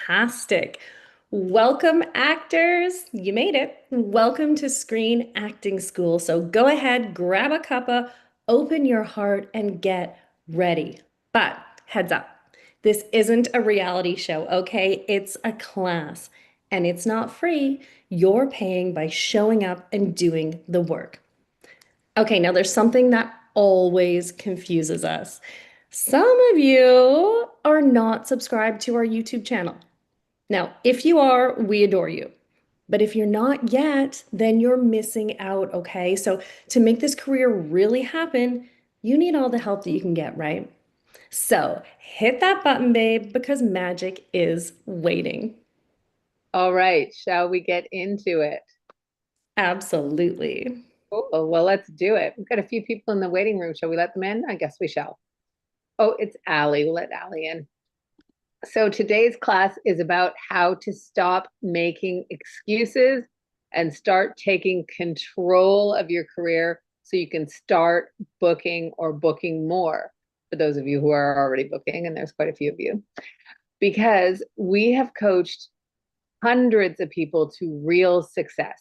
Fantastic. Welcome, actors. You made it. Welcome to Screen Acting School. So go ahead, grab a cuppa, open your heart, and get ready. But heads up, this isn't a reality show, okay? It's a class, and it's not free. You're paying by showing up and doing the work. Okay, now there's something that always confuses us. Some of you are not subscribed to our YouTube channel. Now, if you are, we adore you. But if you're not yet, then you're missing out, okay? So to make this career really happen, you need all the help that you can get, right? So hit that button, babe, because magic is waiting. All right, shall we get into it? Absolutely. Oh, well, let's do it. We've got a few people in the waiting room. Shall we let them in? I guess we shall. Oh, it's Allie. We'll let Allie in. So today's class is about how to stop making excuses and start taking control of your career so you can start booking or booking more. For those of you who are already booking, and there's quite a few of you, because we have coached hundreds of people to real success.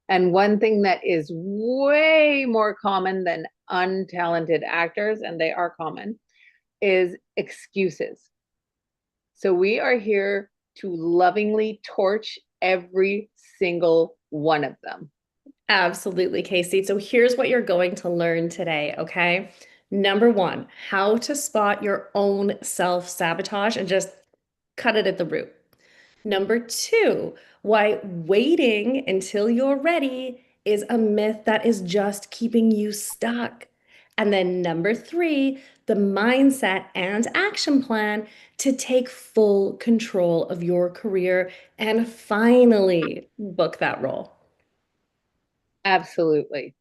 And one thing that is way more common than untalented actors, and they are common, is excuses. So we are here to lovingly torch every single one of them. Absolutely, Casey. So here's what you're going to learn today, okay? Number one, how to spot your own self-sabotage and just cut it at the root. Number two, why waiting until you're ready is a myth that is just keeping you stuck. And then number three, the mindset and action plan to take full control of your career and finally book that role. Absolutely.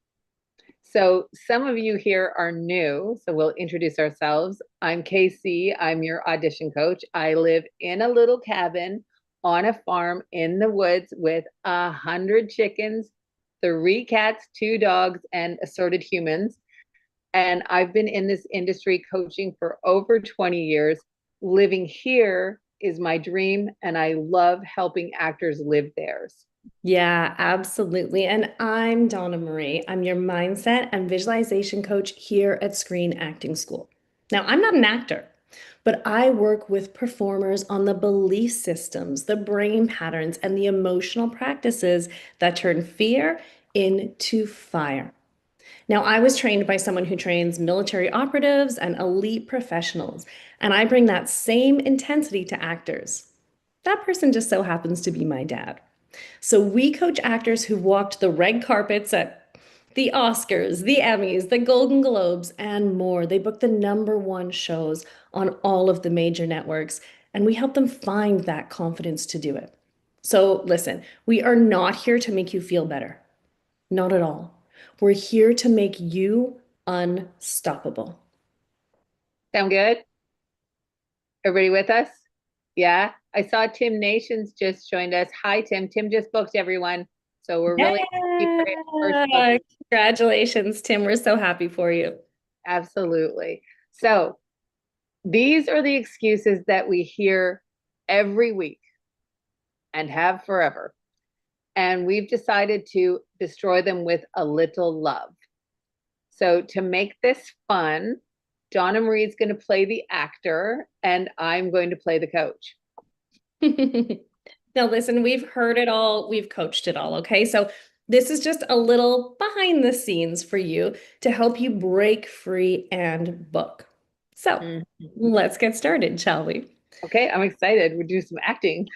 So some of you here are new, so we'll introduce ourselves. I'm Casey. I'm your audition coach. I live in a little cabin on a farm in the woods with 100 chickens, 3 cats, 2 dogs, and assorted humans. And I've been in this industry coaching for over 20 years. Living here is my dream, and I love helping actors live theirs. Yeah, absolutely. And I'm Donna-Marie. I'm your mindset and visualization coach here at Screen Acting School. Now, I'm not an actor, but I work with performers on the belief systems, the brain patterns, and the emotional practices that turn fear into fire. Now, I was trained by someone who trains military operatives and elite professionals, and I bring that same intensity to actors. That person just so happens to be my dad. So we coach actors who walked the red carpets at the Oscars, the Emmys, the Golden Globes, and more. They book the number one shows on all of the major networks, and we help them find that confidence to do it. So listen, we are not here to make you feel better. Not at all. We're here to make you unstoppable. Sound good? Everybody with us? Yeah. I saw Tim Nations just joined us. Hi, Tim. Tim just booked everyone. So we're really happy for his first Yeah. booking. Congratulations, Tim. We're so happy for you. Absolutely. So these are the excuses that we hear every week and have forever. And we've decided to destroy them with a little love. So to make this fun, Donna-Marie is going to play the actor and I'm going to play the coach. Now, listen, we've heard it all, we've coached it all, okay? So, this is just a little behind the scenes for you to help you break free and book. So, Mhm. let's get started, shall we? Okay, I'm excited. We'll do some acting.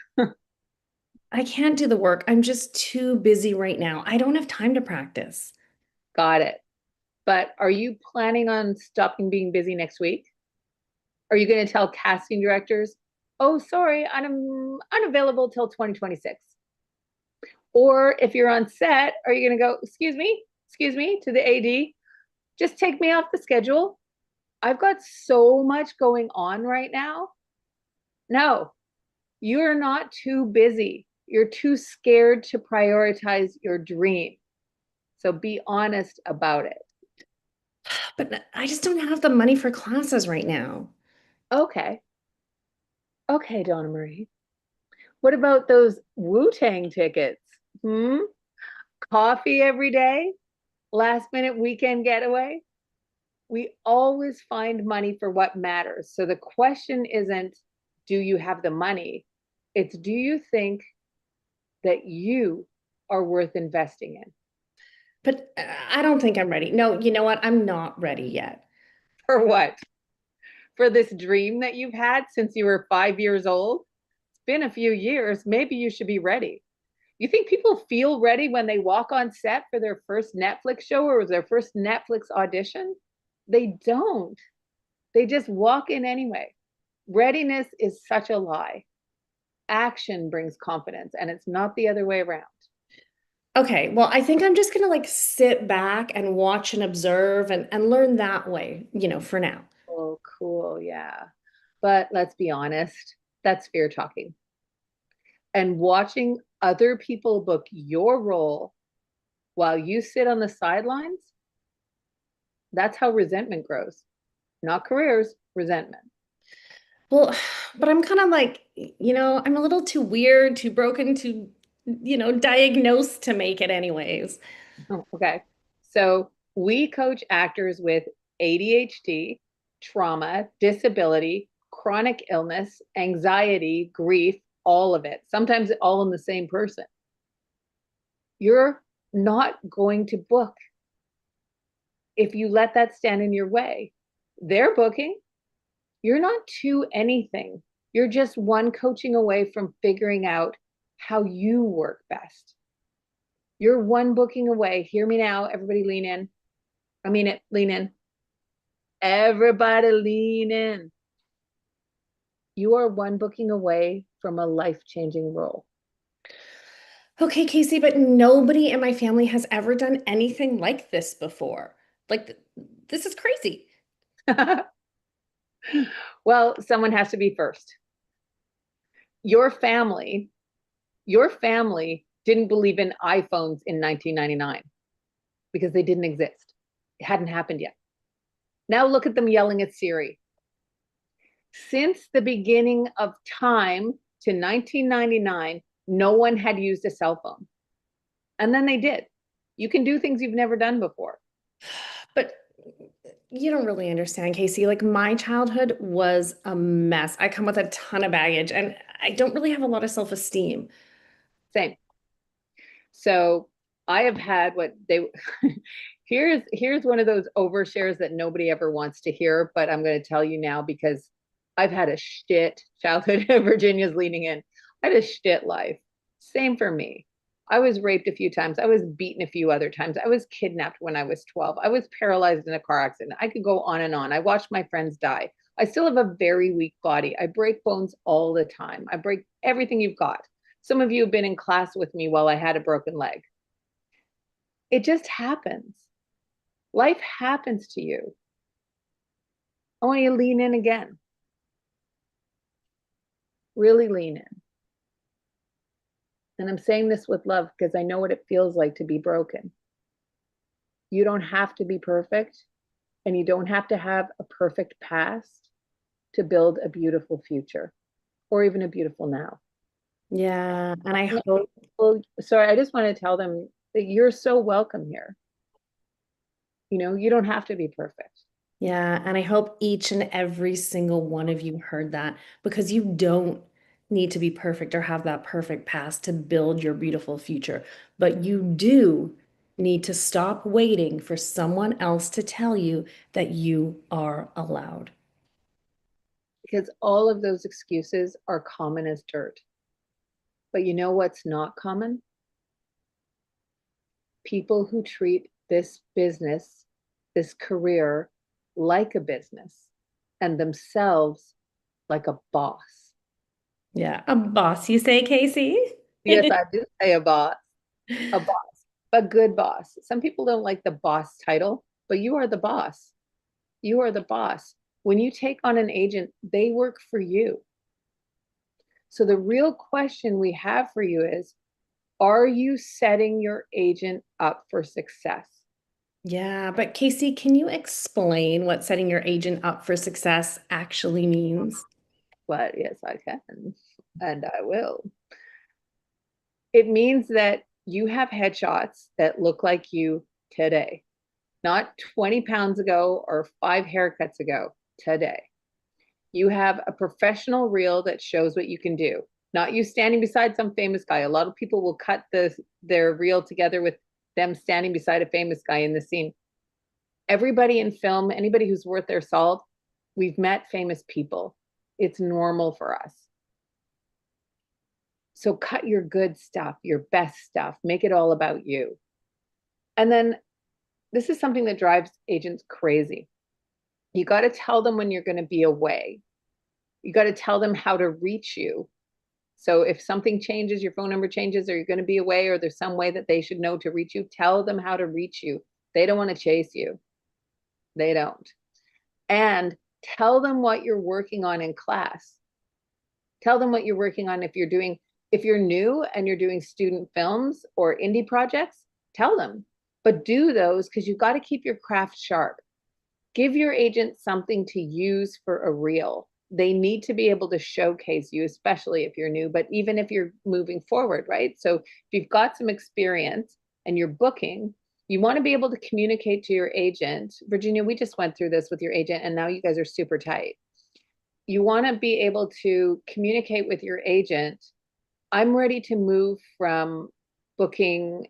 I can't do the work. I'm just too busy right now. I don't have time to practice. Got it. But are you planning on stopping being busy next week? Are you going to tell casting directors, oh, sorry, I'm unavailable till 2026? Or if you're on set, are you going to go, excuse me, to the AD, just take me off the schedule? I've got so much going on right now. No, you're not too busy. You're too scared to prioritize your dream. So be honest about it. But I just don't have the money for classes right now. Okay. Okay, Donna Marie. What about those Wu-Tang tickets? Hmm? Coffee every day? Last minute weekend getaway? We always find money for what matters. So the question isn't, do you have the money? It's, do you think that you are worth investing in? But I don't think I'm ready. No, you know what? I'm not ready yet. For what? For this dream that you've had since you were 5 years old? It's been a few years. Maybe you should be ready. You think people feel ready when they walk on set for their first Netflix show or their first Netflix audition? They don't. They just walk in anyway. Readiness is such a lie. Action brings confidence, and it's not the other way around. Okay, well, I think I'm just gonna like sit back and watch and observe and learn that way, for now. Oh, cool. Yeah. But let's be honest, that's fear talking. And watching other people book your role while you sit on the sidelines, that's how resentment grows. Not careers, resentment. Well, but I'm kind of like, I'm a little too weird, too broken, too, diagnosed to make it anyways. Oh, okay. So we coach actors with ADHD, trauma, disability, chronic illness, anxiety, grief, all of it, sometimes all in the same person. You're not going to book if you let that stand in your way. They're booking. You're not to anything. You're just one coaching away from figuring out how you work best. You're one booking away. Hear me now. Everybody lean in. I mean it. Lean in. Everybody lean in. You are one booking away from a life-changing role. Okay, Casey, but nobody in my family has ever done anything like this before. Like, this is crazy. Well, someone has to be first. Your family, your family didn't believe in iPhones in 1999 because they didn't exist. It hadn't happened yet. Now look at them yelling at Siri. Since the beginning of time to 1999, no one had used a cell phone. And then they did. You can do things you've never done before. But you don't really understand, Casey. Like, my childhood was a mess. I come with a ton of baggage, and I don't really have a lot of self-esteem. Same. So I have had what they here's one of those overshares that nobody ever wants to hear, but I'm going to tell you now because I've had a shit childhood. Virginia's leaning in. I had a shit life. Same for me. I was raped a few times. I was beaten a few other times. I was kidnapped when I was 12. I was paralyzed in a car accident. I could go on and on. I watched my friends die. I still have a very weak body. I break bones all the time. I break everything you've got. Some of you have been in class with me while I had a broken leg. It just happens. Life happens to you. I want you to lean in again. Really lean in. And I'm saying this with love because I know what it feels like to be broken. You don't have to be perfect, and you don't have to have a perfect past to build a beautiful future or even a beautiful now. Yeah, and I hope, Well, sorry, I just want to tell them that you're so welcome here. You don't have to be perfect. yeah, and I hope each and every single one of you heard that because you don't need to be perfect or have that perfect past to build your beautiful future, but you do need to stop waiting for someone else to tell you that you are allowed. Because all of those excuses are common as dirt. But you know what's not common? People who treat this business, this career, like a business and themselves like a boss. Yeah, a boss, you say, Casey? Yes, I do say a boss, a good boss. Some people don't like the boss title, but you are the boss. You are the boss. When you take on an agent, they work for you. So the real question we have for you is, are you setting your agent up for success? Yeah, but Casey, can you explain what setting your agent up for success actually means? But yes, I can, and I will. It means that you have headshots that look like you today, not 20 pounds ago or 5 haircuts ago, today. You have a professional reel that shows what you can do, not you standing beside some famous guy. A lot of people will cut their reel together with them standing beside a famous guy in the scene. Everybody in film, anybody who's worth their salt, we've met famous people. It's normal for us. So cut your good stuff, your best stuff, make it all about you. And then this is something that drives agents crazy. You got to tell them when you're going to be away. You got to tell them how to reach you. So if something changes, your phone number changes, or you're going to be away, or there's some way that they should know to reach you, tell them how to reach you. They don't want to chase you. They don't. And tell them what you're working on in class. Tell them what you're working on if you're new and you're doing student films or indie projects, tell them. But do those because you've got to keep your craft sharp. Give your agent something to use for a reel. They need to be able to showcase you, especially if you're new, but even if you're moving forward, right? So if you've got some experience and you're booking, you want to be able to communicate to your agent. Virginia, we just went through this with your agent, and now you guys are super tight. You want to be able to communicate with your agent. I'm ready to move from booking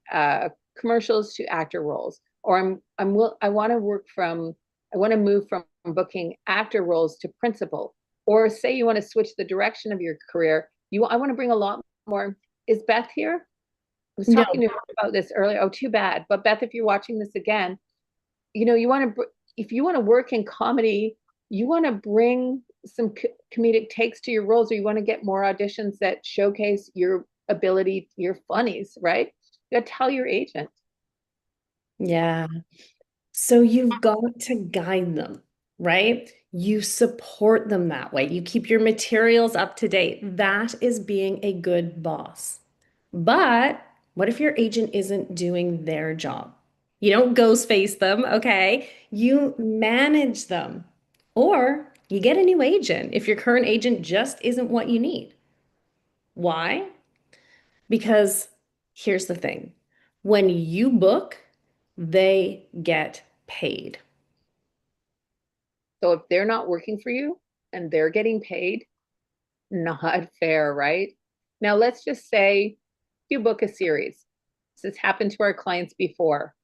commercials to actor roles, or I want to move from booking actor roles to principal, or say you want to switch the direction of your career. I want to bring a lot more. Is Beth here? I was No. talking to her about this earlier. Oh, too bad. But Beth, if you're watching this again, if you want to work in comedy, you want to bring some comedic takes to your roles, or you want to get more auditions that showcase your ability, your funnies, right? You got to tell your agent. Yeah. So you've got to guide them, right? You support them that way. You keep your materials up to date. That is being a good boss. But what if your agent isn't doing their job? You don't ghost face them, okay? You manage them. Or you get a new agent if your current agent just isn't what you need. Why? Because here's the thing. When you book, they get paid. So if they're not working for you and they're getting paid, not fair, right? Now let's just say you book a series. This has happened to our clients before.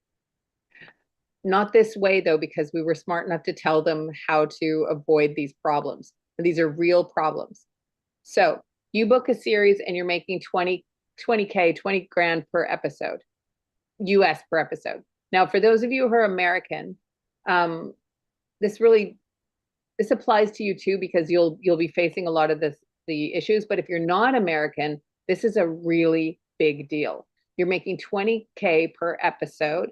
Not this way though, because we were smart enough to tell them how to avoid these problems. These are real problems. So you book a series and you're making 20K, 20 grand per episode, US per episode. Now, for those of you who are American, um, this really, this applies to you too, because you'll be facing a lot of the issues. But if you're not American, this is a really big deal. You're making 20K per episode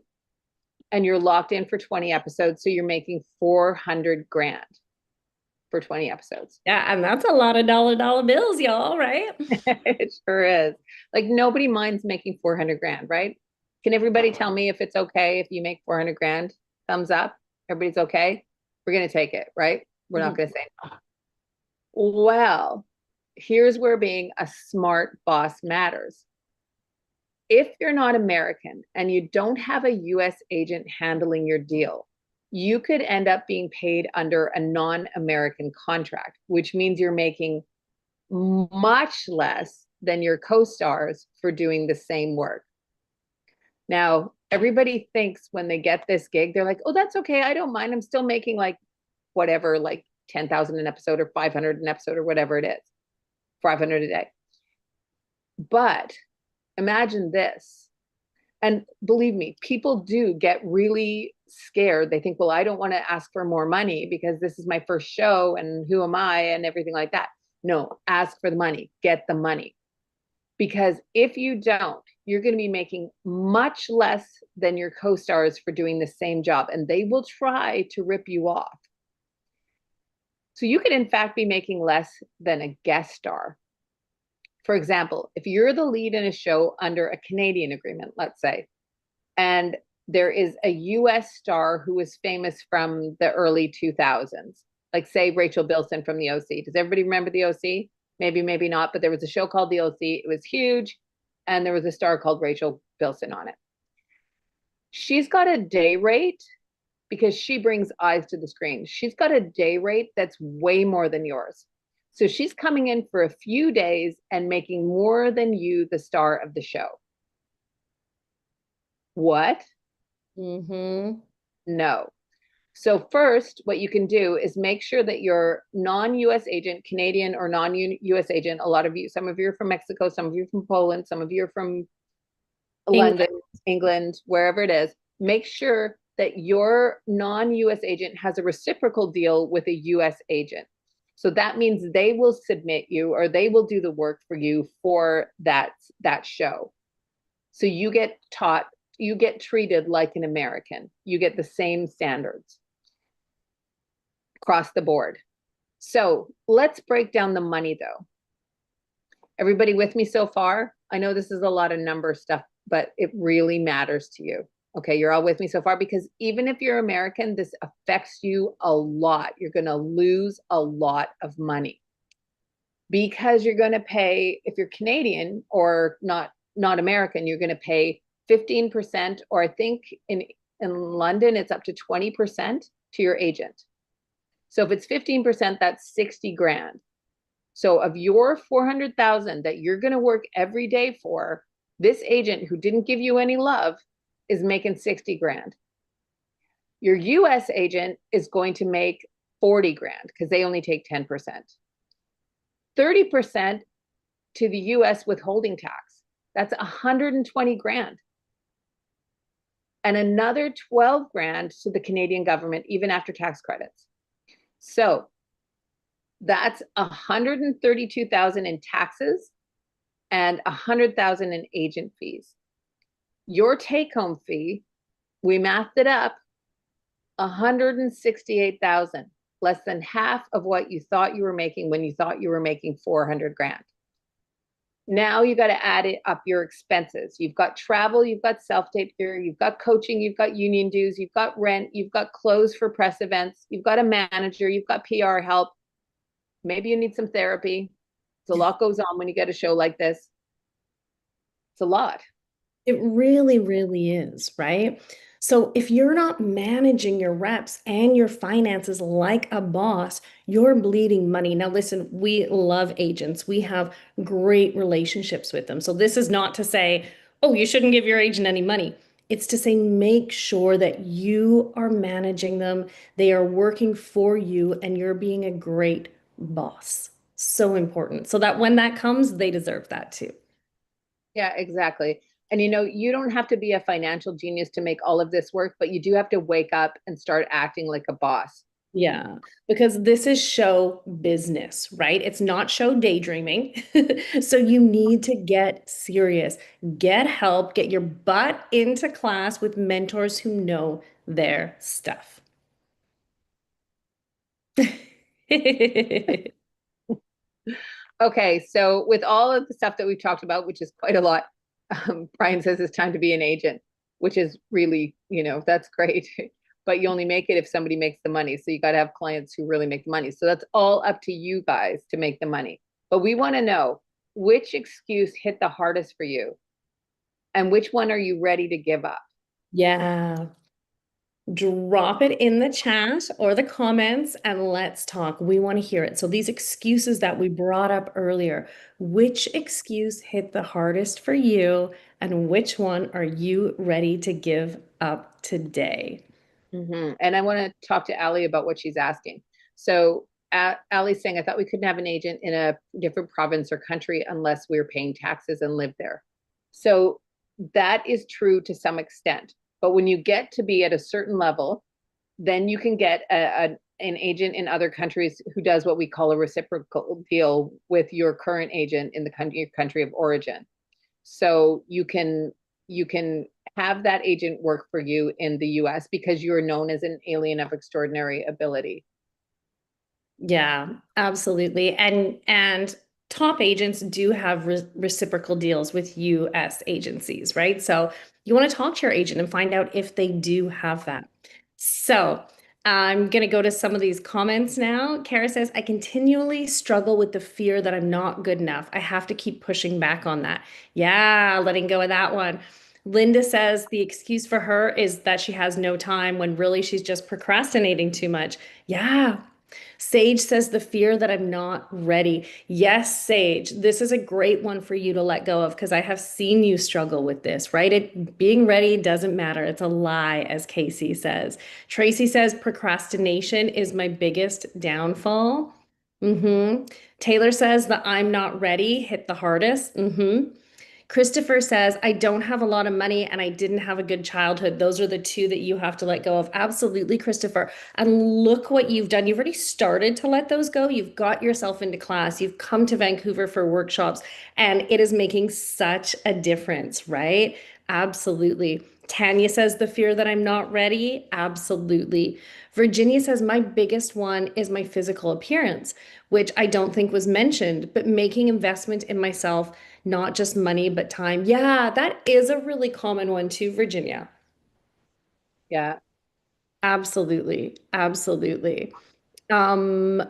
and you're locked in for 20 episodes. So you're making 400 grand for 20 episodes. Yeah, and that's a lot of dollar bills, y'all, right? It sure is. Like nobody minds making 400 grand, right? Can everybody tell me if it's okay if you make 400 grand? Thumbs up. Everybody's okay. We're going to take it, right? We're not going to say no. Well, here's where being a smart boss matters. If you're not American and you don't have a US agent handling your deal, you could end up being paid under a non-American contract, which means you're making much less than your co-stars for doing the same work. Now, everybody thinks when they get this gig, they're like, oh, that's okay. I don't mind. I'm still making like whatever, like 10,000 an episode or 500 an episode or whatever it is, 500 a day. But imagine this. And believe me, people do get really scared. They think, well, I don't want to ask for more money because this is my first show and who am I and everything like that. No, ask for the money, get the money. Because if you don't, you're going to be making much less than your co-stars for doing the same job, and they will try to rip you off. So you could, in fact, be making less than a guest star. For example, if you're the lead in a show under a Canadian agreement, let's say, and there is a US star who is famous from the early 2000s, like say Rachel Bilson from the OC. Does everybody remember the OC? Maybe, maybe not, but there was a show called the OC. It was huge. and there was a star called Rachel Bilson on it. She's got a day rate because she brings eyes to the screen. She's got a day rate that's way more than yours. So she's coming in for a few days and making more than you, the star of the show. What? Mm-hmm. No. So first, what you can do is make sure that your non-US agent, Canadian or non-US agent, a lot of you, some of you are from Mexico, some of you are from Poland, some of you are from London, England. England, wherever it is, make sure that your non-US agent has a reciprocal deal with a US agent. So that means they will submit you or they will do the work for you for that show. So you get taught, you get treated like an American. You get the same standards across the board. So let's break down the money though. Everybody with me so far? I know this is a lot of number stuff, but it really matters to you. Okay, you're all with me so far because even if you're American, this affects you a lot. You're going to lose a lot of money because you're going to pay, if you're Canadian or not American, you're going to pay 15%, or I think in London it's up to 20% to your agent. So if it's 15%, that's 60 grand. So of your 400,000 that you're going to work every day for, this agent who didn't give you any love is making 60 grand. Your US agent is going to make 40 grand because they only take 10%. 30% to the US withholding tax. That's 120 grand. And another 12 grand to the Canadian government, even after tax credits. So that's 132,000 in taxes and 100,000 in agent fees. Your take-home fee, we mathed it up, 168,000, less than half of what you thought you were making when you thought you were making 400 grand. Now you got to add it up your expenses. You've got travel, you've got self-tape here, you've got coaching, you've got union dues, you've got rent, you've got clothes for press events, you've got a manager, you've got PR help. Maybe you need some therapy. It's a lot goes on when you get a show like this. It's a lot. It really, really is, right? So if you're not managing your reps and your finances like a boss, you're bleeding money. Now, listen, we love agents. We have great relationships with them. So this is not to say, oh, you shouldn't give your agent any money. It's to say, make sure that you are managing them. They are working for you and you're being a great boss. So important. So that when that comes, they deserve that too. Yeah, exactly. And you don't have to be a financial genius to make all of this work, but you do have to wake up and start acting like a boss. Yeah, because this is show business, right? It's not show daydreaming. So you need to get serious, get help, get your butt into class with mentors who know their stuff. Okay, so with all of the stuff that we've talked about, which is quite a lot, Brian says it's time to be an agent, which is really, that's great. But you only make it if somebody makes the money. So you got to have clients who really make the money. So that's all up to you guys to make the money. But we want to know which excuse hit the hardest for you and which one are you ready to give up? Yeah. Drop it in the chat or the comments and let's talk. We want to hear it. So, these excuses that we brought up earlier, which excuse hit the hardest for you, and which one are you ready to give up today? And I want to talk to Ali about what she's asking. So, Ali's saying, I thought we couldn't have an agent in a different province or country unless we were paying taxes and live there. So, that is true to some extent. But when you get to be at a certain level, then you can get an agent in other countries who does what we call a reciprocal deal with your current agent in the country of origin. So you can have that agent work for you in the US because you're known as an alien of extraordinary ability. Yeah, absolutely. And top agents do have reciprocal deals with US agencies, right? So you want to talk to your agent and find out if they do have that. So I'm going to go to some of these comments now. Kara says, I continually struggle with the fear that I'm not good enough. I have to keep pushing back on that. Yeah, letting go of that one. Linda says the excuse for her is that she has no time when really she's just procrastinating too much. Yeah, Sage says the fear that I'm not ready. Yes, Sage, this is a great one for you to let go of because I have seen you struggle with this, right? Being ready doesn't matter. It's a lie, as Casey says. Tracy says procrastination is my biggest downfall. Taylor says the I'm not ready hit the hardest. Christopher says, I don't have a lot of money and I didn't have a good childhood. Those are the two that you have to let go of. Absolutely, Christopher. And look what you've done. You've already started to let those go. You've got yourself into class. You've come to Vancouver for workshops, and it is making such a difference, right? Absolutely. Tanya says, the fear that I'm not ready. Absolutely. Virginia says, my biggest one is my physical appearance, which I don't think was mentioned, but making investment in myself, not just money, but time. Yeah, that is a really common one too, Virginia. Yeah. Absolutely. Absolutely. Um,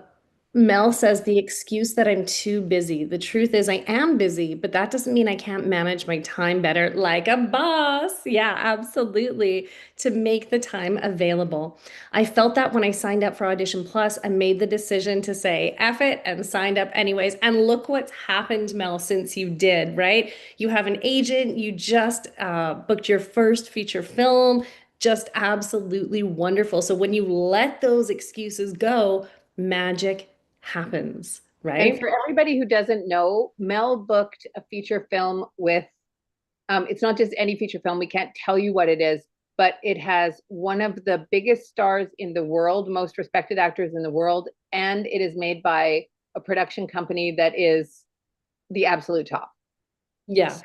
Mel says the excuse that I'm too busy. The truth is, I am busy, but that doesn't mean I can't manage my time better like a boss. Yeah, absolutely. To make the time available. I felt that when I signed up for Audition Plus, I made the decision to say F it and signed up anyways. And look what's happened, Mel, since you did, right? You have an agent, you just booked your first feature film. Just absolutely wonderful. So when you let those excuses go, magic happens, And right? for everybody who doesn't know, Mel booked a feature film with, it's not just any feature film. We can't tell you what it is, but it has one of the biggest stars in the world, most respected actors in the world, and it is made by a production company that is the absolute top. Yeah, So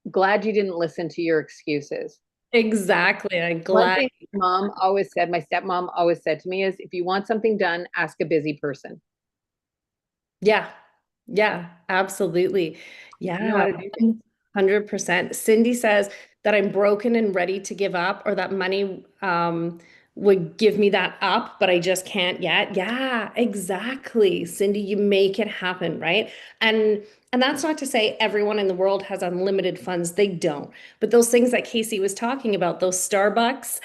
glad you didn't listen to your excuses. exactly. I'm One glad. thing mom always said, my stepmom always said to me is, if you want something done, ask a busy person. Yeah, yeah, absolutely. You know Yeah, how to do things. 100%. Cindy says that I'm broken and ready to give up, or that money would give me that up, but I just can't yet. Yeah, exactly. Cindy, you make it happen, right? And and that's not to say everyone in the world has unlimited funds. They don't. But those things that Casey was talking about, those Starbucks,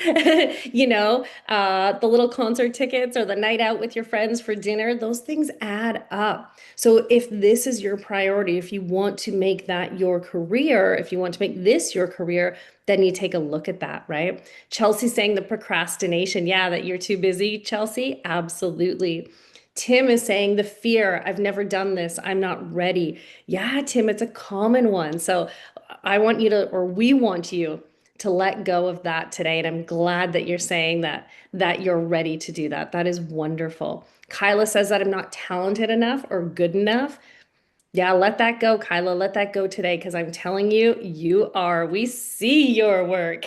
the little concert tickets or the night out with your friends for dinner, those things add up. So if this is your priority, if you want to make that your career, if you want to make this your career, then you take a look at that, right? Chelsea saying the procrastination. Yeah, that you're too busy, Chelsea. Absolutely. Tim is saying the fear, I've never done this, I'm not ready. Yeah, Tim, it's a common one. So I want you to, or we want you to let go of that today. And I'm glad that you're saying that you're ready to do that. That is wonderful. Kyla says that I'm not talented enough or good enough. Yeah, let that go, Kyla. Let that go today because I'm telling you, you are. We see your work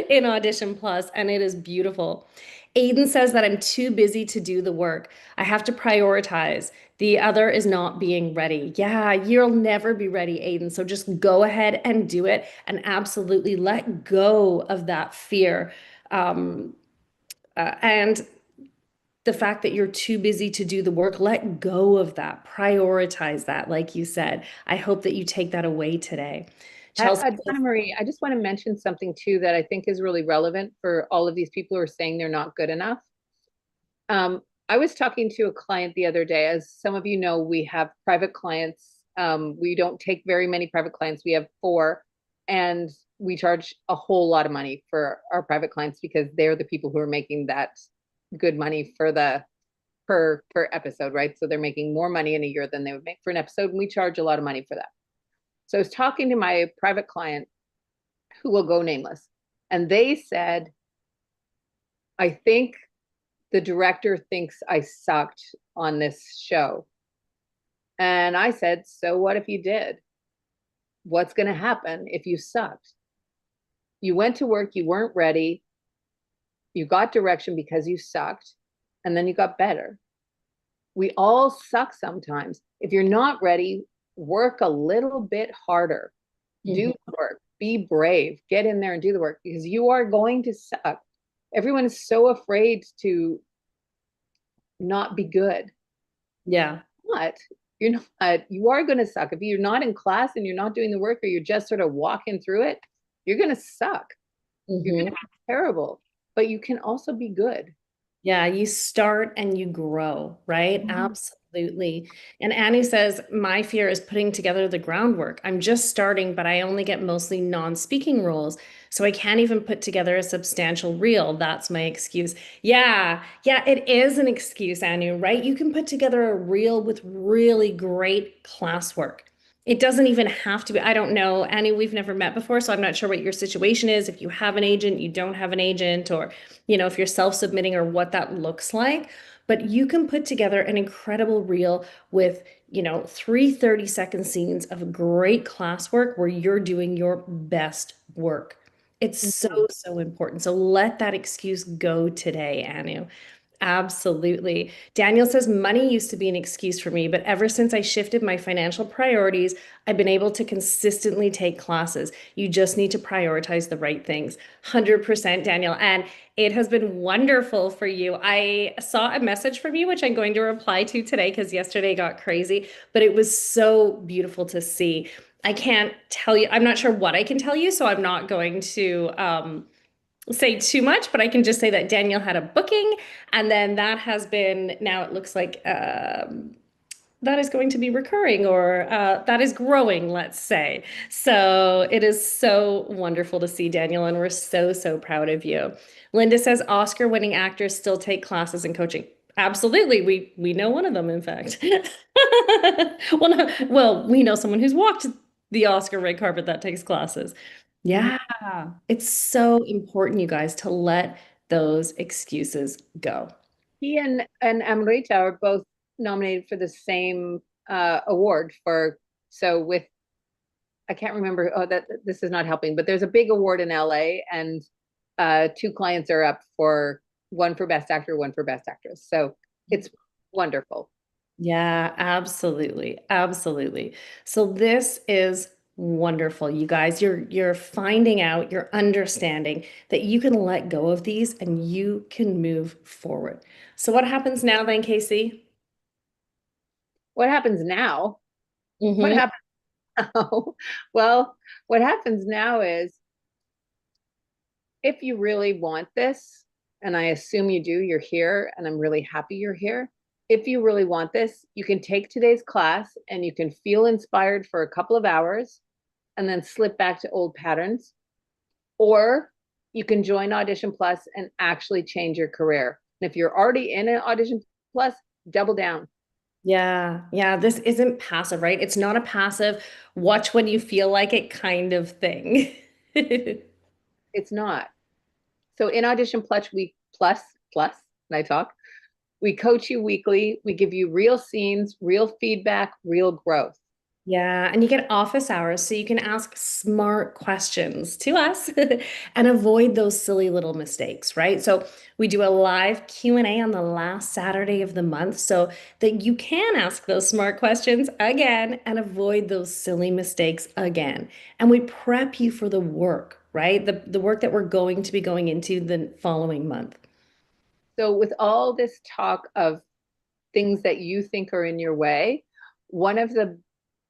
in Audition Plus, and it is beautiful. Aiden says that I'm too busy to do the work. I have to prioritize. The other is not being ready. Yeah, you'll never be ready, Aiden. So just go ahead and do it and absolutely let go of that fear. Um, and the fact that you're too busy to do the work, let go of that, prioritize that, like you said. I hope that you take that away today. Chelsea says, Donna-Marie, I just want to mention something too that I think is really relevant for all of these people who are saying they're not good enough. I was talking to a client the other day. As some of you know, we have private clients. We don't take very many private clients. We have four, and we charge a whole lot of money for our private clients because they're the people who are making that good money for the per episode, right? So they're making more money in a year than they would make for an episode, and we charge a lot of money for that. So I was talking to my private client, who will go nameless, and they said, I think the director thinks I sucked on this show. And I said, so what if you did? What's going to happen if you sucked? You went to work, you weren't ready, you got direction because you sucked, and then you got better. We all suck sometimes. If you're not ready, work a little bit harder. Do mhm, the work, be brave, get in there and do the work because you are going to suck. everyone is so afraid to not be good. Yeah. Not. You're not. You are going to suck. If you're not in class and you're not doing the work or you're just sort of walking through it, you're going to suck. You're going to Hmm. be terrible. But you can also be good. Yeah, you start and you grow, right? Mhm. Absolutely. And Annie says, my fear is putting together the groundwork. I'm just starting, but I only get mostly non-speaking roles. So I can't even put together a substantial reel. That's my excuse. Yeah, it is an excuse, Annie, right? You can put together a reel with really great classwork. It doesn't even have to be, I don't know, Annie, we've never met before, so I'm not sure what your situation is. If you have an agent, you don't have an agent, or if you're self-submitting or what that looks like. But you can put together an incredible reel with, three 30-second scenes of great classwork where you're doing your best work. It's so, Mhm. so important. So let that excuse go today, Anu. Absolutely. Daniel says money used to be an excuse for me, but ever since I shifted my financial priorities, I've been able to consistently take classes. You just need to prioritize the right things. 100%, Daniel. And it has been wonderful for you. I saw a message from you, which I'm going to reply to today because yesterday got crazy, but it was so beautiful to see. I can't tell you, I'm not sure what I can tell you, so I'm not going to say too much, but I can just say that Daniel had a booking, and then that has been now it looks like that is going to be recurring or that is growing, let's say. So it is so wonderful to see Daniel, and we're so, so proud of you. Linda says Oscar-winning actors still take classes in coaching. Absolutely. We know one of them, in fact. Well, no, well, we know someone who's walked the Oscar red carpet that takes classes. Mhm. Yeah, it's so important, you guys, to let those excuses go. He and Amrita are both nominated for the same award for, so with, I can't remember. Oh, that this is not helping, but there's a big award in LA, and two clients are up for one for best actor, one for best actress. So it's wonderful. Yeah, absolutely. Absolutely. So this is wonderful, you guys. You're finding out, you're understanding that you can let go of these and you can move forward. So what happens now then, Casey? What happens now? What Hmm. happens now? Well, what happens now is if you really want this, and I assume you do, you're here, and I'm really happy you're here. If you really want this, you can take today's class and you can feel inspired for a couple of hours and then slip back to old patterns. Or you can join Audition Plus and actually change your career. And if you're already in an Audition Plus, double down. Yeah, this isn't passive, right? It's not a passive watch when you feel like it kind of thing. It's not. So in Audition Plus, plus, and I talk, we coach you weekly. We give you real scenes, real feedback, real growth. Yeah, and you get office hours so you can ask smart questions to us and avoid those silly little mistakes, right? So we do a live Q&A on the last Saturday of the month so that you can ask those smart questions again and avoid those silly mistakes again. And we prep you for the work, right? The work that we're going to be going into the following month. So with all this talk of things that you think are in your way, one of the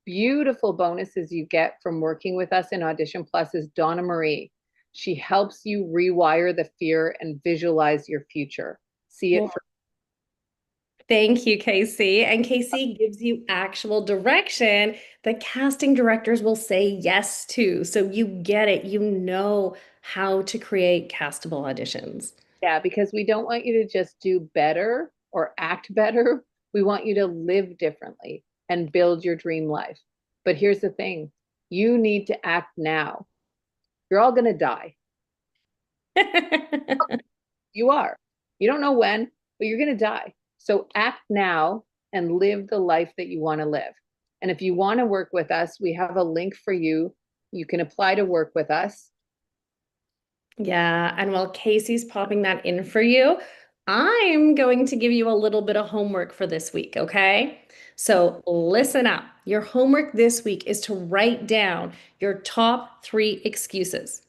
beautiful bonuses you get from working with us in Audition Plus is Donna-Marie. She helps you rewire the fear and visualize your future. See it for. Thank you, Casey. And Casey gives you actual direction that casting directors will say yes to. So you get it. You know how to create castable auditions. Yeah, because we don't want you to just do better or act better. We want you to live differently and build your dream life. But here's the thing, you need to act now. You're all going to die. You are. You don't know when, but you're going to die. So act now and live the life that you want to live. And if you want to work with us, we have a link for you. You can apply to work with us. Yeah, and while Casey's popping that in for you, I'm going to give you a little bit of homework for this week, okay? So listen up. Your homework this week is to write down your top three excuses.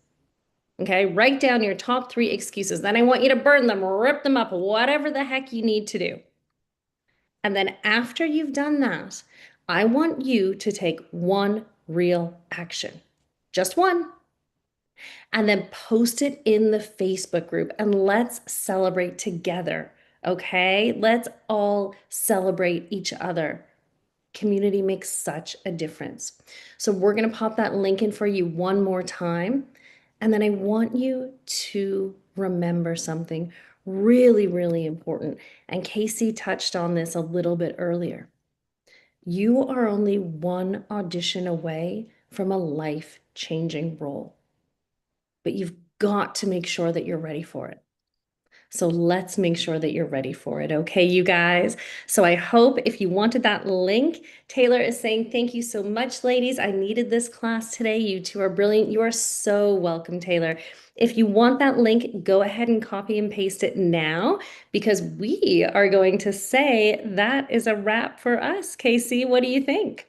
Okay, write down your top 3 excuses. Then I want you to burn them, rip them up, whatever the heck you need to do. And then after you've done that, I want you to take one real action, just one, and then post it in the Facebook group and let's celebrate together. Okay, let's all celebrate each other. Community makes such a difference. So we're going to pop that link in for you one more time. And then I want you to remember something really, really important. And Casey touched on this a little bit earlier. You are only one audition away from a life-changing role, but you've got to make sure that you're ready for it. So let's make sure that you're ready for it. Okay, you guys. So I hope if you wanted that link, Taylor is saying, thank you so much, ladies. I needed this class today. You two are brilliant. You are so welcome, Taylor. If you want that link, go ahead and copy and paste it now because we are going to say that is a wrap for us. Casey, what do you think?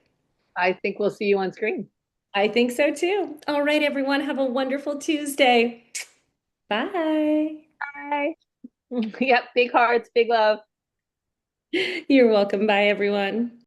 I think we'll see you on screen. I think so too. All right, everyone, have a wonderful Tuesday. Bye. Bye. Yep, big hearts, big love. You're welcome. Bye, everyone.